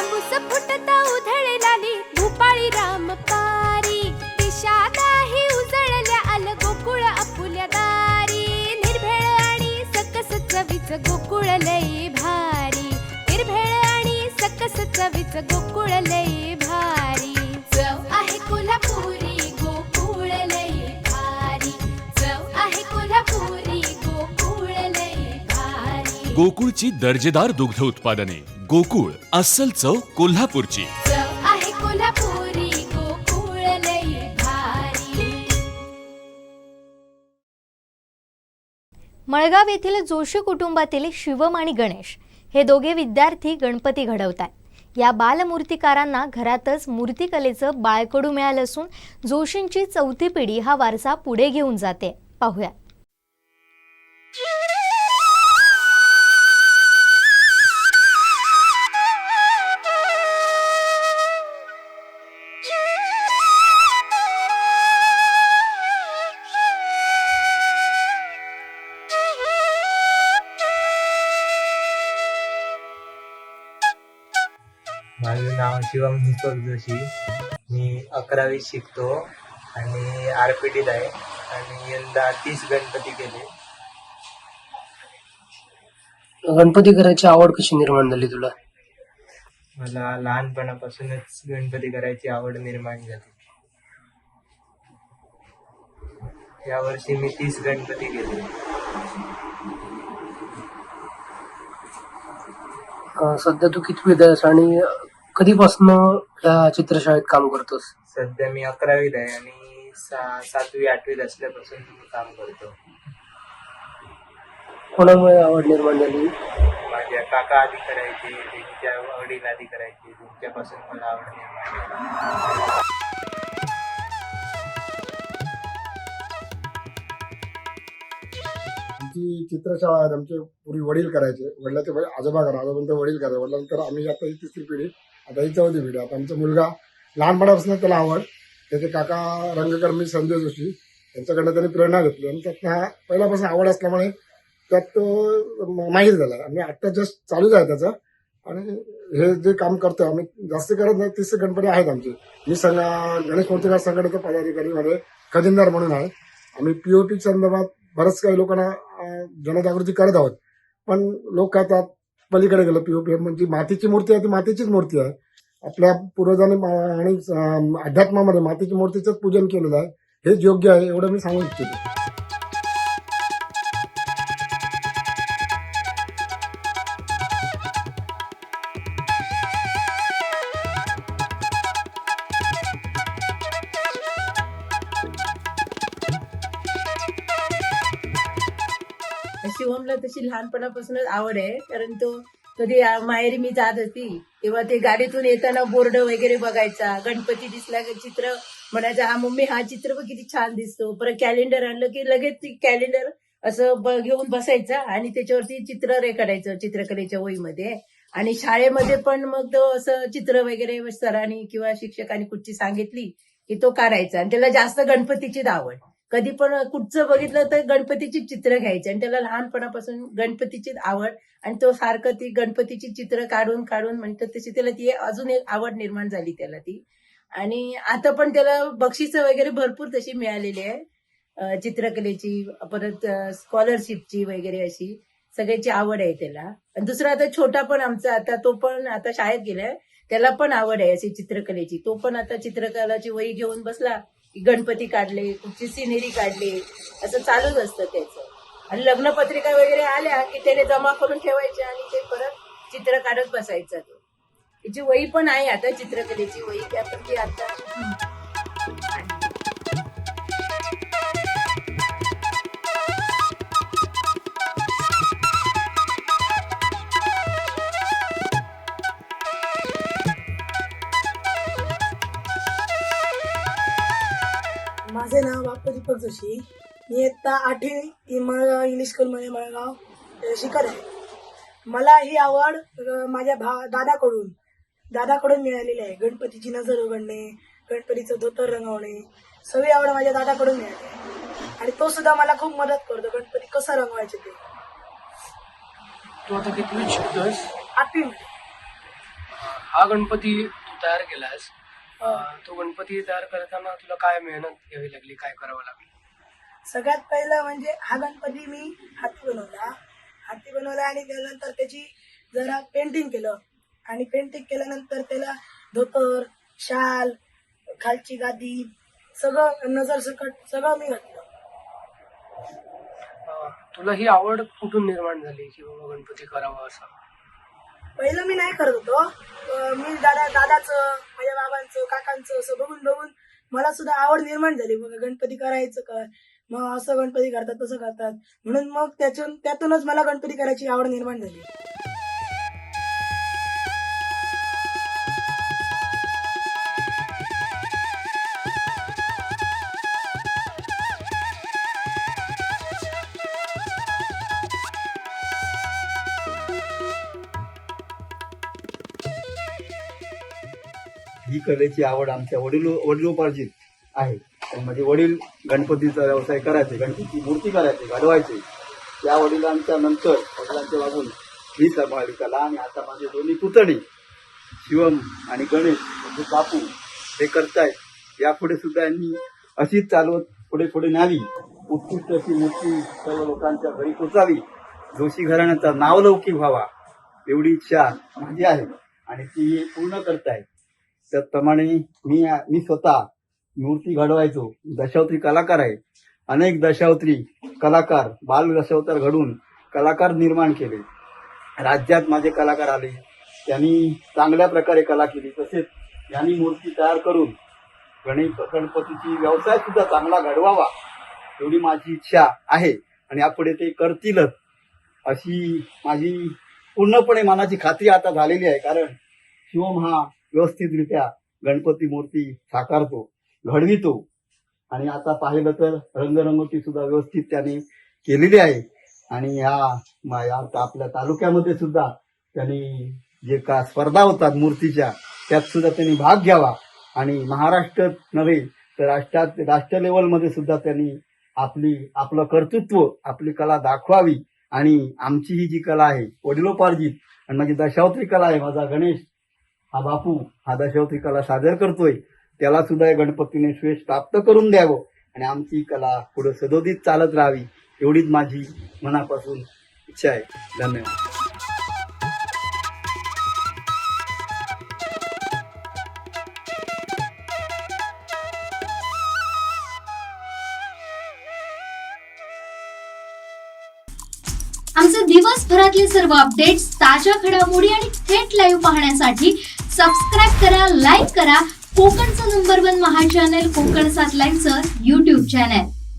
तांबूस फुटता उधळे लाली भूपाळी रामपारी दिशा नाही उजळल्या आल गोकुळ आपुल्या दारी निर्भेळ आणि सकस चवीच गोकुळ लई भारी निर्भेळ आणि सकस चवीच गोकुळ लई भारी चव आहे कोल्हापुरी गोकुळ लई भारी चव आहे कोल्हापुरी गोकुळ लई भारी गोकुळची दर्जेदार दुग्ध उत्पादने गोकुळ अस्सल चव कोल्हापूरची चव आहे कोल्हापुरी गोकुळ लई भारी. मळगाव येथील जोशी कुटुंबातील शिवम आणि गणेश हे दोघे विद्यार्थी गणपती घडवतात। या बालमूर्तिकारांना घरातच मूर्तिकलेचं बाळकडू मिळालं असून जोशींची चौथी पिढी हा वारसा पुढे घेऊन जाते। पाहूया। माझं नाव शिवम दीपक जोशी। मी 11वी शिकतो आणि RPTत आहे आणि यंदा 30 गणपती केले। गणपती करायची आवड कशी निर्माण झाली तुला? मला लहानपणापासूनच गणपती करायची आवड निर्माण झाली। यावर्षी मी 30 गणपती केले। सध्या तू कितवीत आहेस आणि कधीपासून या चित्रशाळेत काम करतोस? सध्या मी 11वीत आहे आणि 7वी 8वीत असल्यापासून मी काम करतो। कोणामुळे आवड निर्माण झाली? माझ्या काका आधी करायचे, त्यांच्या वडील आधी करायचे, त्यांच्यापासून मला आवड निर्माण झाली। आमची चित्रशाळा आहे, आमचे पूर्वी वडील करायचे, वडिलाचे आजोबा करा, आजोबांतर वडील करायचे, वडिलांतर आम्ही आता ही 3री पिढी, आता ही 4थी पिढी। आता आमचा मुलगा लहानपणापासून त्याला आवड, त्याचे काका रंगकर्मी संजय जोशी यांच्याकडनं त्यांनी प्रेरणा घेतली आणि त्यात हा पहिल्यापासून आवड असल्यामुळे त्यात तो माहीर झाला आणि आता जस्ट चालूच आहे त्याचं। आणि हे जे काम करतोय आम्ही जास्त करत नाही, 30 गणपती आहेत आमचे। मी गणेश मूर्तिकार संघटनेचा पदाधिकारी मध्ये खजिनदार म्हणून आहे। आम्ही POP संदर्भात बरंच काही लोकांना जनजागृती करत आहोत, पण लोक काय त्यात पलीकडे गेलं। POP म्हणजे मातीची मूर्ती आहे, ती मातीचीच मूर्ती आहे। आपल्या पूर्वजांनी आणि अध्यात्मामध्ये मातीच्या मूर्तीचंच पूजन केलेलं आहे, हेच योग्य आहे एवढं मी सांगू इच्छितो। शिवमला तशी लहानपणापासूनच आवड आहे, कारण तो कधी माहेरी मी जात होती तेव्हा ते गाडीतून येताना बोर्ड वगैरे बघायचा, गणपती दिसला की चित्र म्हणायचा, हा मम्मी हा चित्र बघ किती छान दिसतो। परत कॅलेंडर आणलं की लगेच ती कॅलेंडर असं घेऊन बसायचा आणि त्याच्यावरती चित्र रेखाटायचं चित्रकलेच्या वहीमध्ये। आणि शाळेमध्ये पण मग तो असं चित्र वगैरे सरांनी किंवा शिक्षकांनी कुठची सांगितली की तो काढायचा आणि त्याला जास्त गणपतीचीच आवड। कधी पण कुठचं बघितलं तर गणपतीची चित्र घ्यायची आणि त्याला लहानपणापासून गणपतीचीच आवड आणि तो सारखं ती गणपतीची चित्र काढून काढून म्हणतात तशी त्याला ती अजून एक आवड निर्माण झाली त्याला ती। आणि आता पण त्याला बक्षिसं वगैरे भरपूर तशी मिळालेली आहे चित्रकलेची, परत स्कॉलरशिपची वगैरे अशी सगळ्याची आवड आहे त्याला। आणि दुसरा आता छोटा पण आमचा आता तो पण आता शाळेत गेलाय, त्याला पण आवड आहे अशी चित्रकलेची। तो पण आता चित्रकलाची वही घेऊन बसला गणपती काढले, कुठची सिनेरी काढली, असं चालूच असतं त्याचं। आणि लग्नपत्रिका वगैरे आल्या की त्याने जमा करून ठेवायचे आणि ते परत चित्र काढत बसायचं। तो त्याची वही पण आहे आता, चित्रकलेची वही, त्या पण ती आता माझे नाव बाप्पा दीपक जोशी। मी इयत्ता 8वी मळगाव इंग्लिश स्कूलमध्ये मळगाव शिकत आहे। मला ही आवड माझ्या दादाकडून मिळालेली आहे। गणपतीची नजर उघडणे, गणपतीचं धोतर रंगवणे, सगळी आवड माझ्या दादाकडून मिळाली आहे आणि तो सुद्धा मला खूप मदत करतो गणपती कसं रंगवायचे ते। तू आता कितवीत शिकतोयस? 8वी मध्ये। हा गणपती तू तयार केलास, तो गणपती तयार करताना तुला काय मेहनत घ्यावी लागली, काय करावं लागलं? सगळ्यात पहिलं म्हणजे हा गणपती मी हाती बनवला आणि त्यानंतर त्याची जरा पेंटिंग केलं आणि पेंटिंग केल्यानंतर त्याला धोतर, शाल, खालची गादी सगळं नजर सकट सगळं मी घातलं. तुला ही आवड कुठून निर्माण झाली की बाबा गणपती करावा असं? पहिलं मी नाही करत होतो, मी दादाचं, माझ्या बाबांचं, काकांचं असं बघून मला सुद्धा आवड निर्माण झाली. मग गणपती करायचं काय, मग असं गणपती करतात तसं करतात, म्हणून मग त्यातूनच मला गणपती करायची आवड निर्माण झाली. ही कलेची आवड आमच्या वडिलोपार्जित आहे. म्हणजे वडील गणपतीचा व्यवसाय करायचे, गणपतीची मूर्ती करायचे, घडवायचे. त्या वडिलांच्या नंतर वडिलांच्या बाजून ही सांभाळली कला. आणि आता माझे दोन्ही पुतणी शिवम आणि गणेश म्हणजे बापू हे करतायत. यापुढे सुद्धा यांनी अशीच चालवत पुढे न्यावी, उत्कृष्ट अशी मूर्ती सर्व लोकांच्या घरी पोचावी, जोशी घराण्याचा नावलौकिक व्हावा एवढी इच्छा माझी आहे आणि ती पूर्ण करतायत. त्याप्रमाणे मी स्वतः मूर्ती घडवायचो, दशावतारी कलाकार आहे. अनेक दशावतारी कलाकार, बाल दशावतार घडून कलाकार निर्माण केले. राज्यात माझे कलाकार आले, त्यांनी चांगल्या प्रकारे कला केली. तसेच यांनी मूर्ती तयार करून गणपतीची व्यवसाय सुद्धा चांगला घडवावा एवढी माझी इच्छा आहे आणि यापुढे ते करतीलच अशी माझी पूर्णपणे मनाची खात्री आता झालेली आहे. कारण शिवम हा व्यवस्थितरित्या गणपती मूर्ती साकारतो, घडवितो आणि आता पाहिलं तर रंगरंगोटी सुद्धा व्यवस्थित त्याने केलेली आहे. आणि ह्या आपल्या तालुक्यामध्ये सुद्धा त्यांनी जे का स्पर्धा होतात मूर्तीच्या त्यात सुद्धा त्यांनी भाग घ्यावा आणि महाराष्ट्र नव्हे तर राष्ट्र लेवलमध्ये सुद्धा त्यांनी आपलं कर्तृत्व, आपली कला दाखवावी. आणि आमची ही जी कला आहे वडिलोपार्जित आणि माझी दशावतारी कला आहे, माझा गणेश हा बापू हा दशावतारी कला सादर करतोय, त्याला सुद्धा या गणपतीने श्रेष प्राप्त करून द्यावं आणि आमची कला पुढे सदोदित चालत राहावी एवढीच माझी मनापासून इच्छा आहे. धन्यवाद. आमचे दिवसभरातले सर्व अपडेट्स, ताज्या घडामोडी आणि थेट लाईव्ह पाहण्यासाठी सबस्क्राईब करा, लाईक करा कोकणचं नंबर 1 महा चॅनल कोकण 7 लाईव्हचं YouTube चॅनल.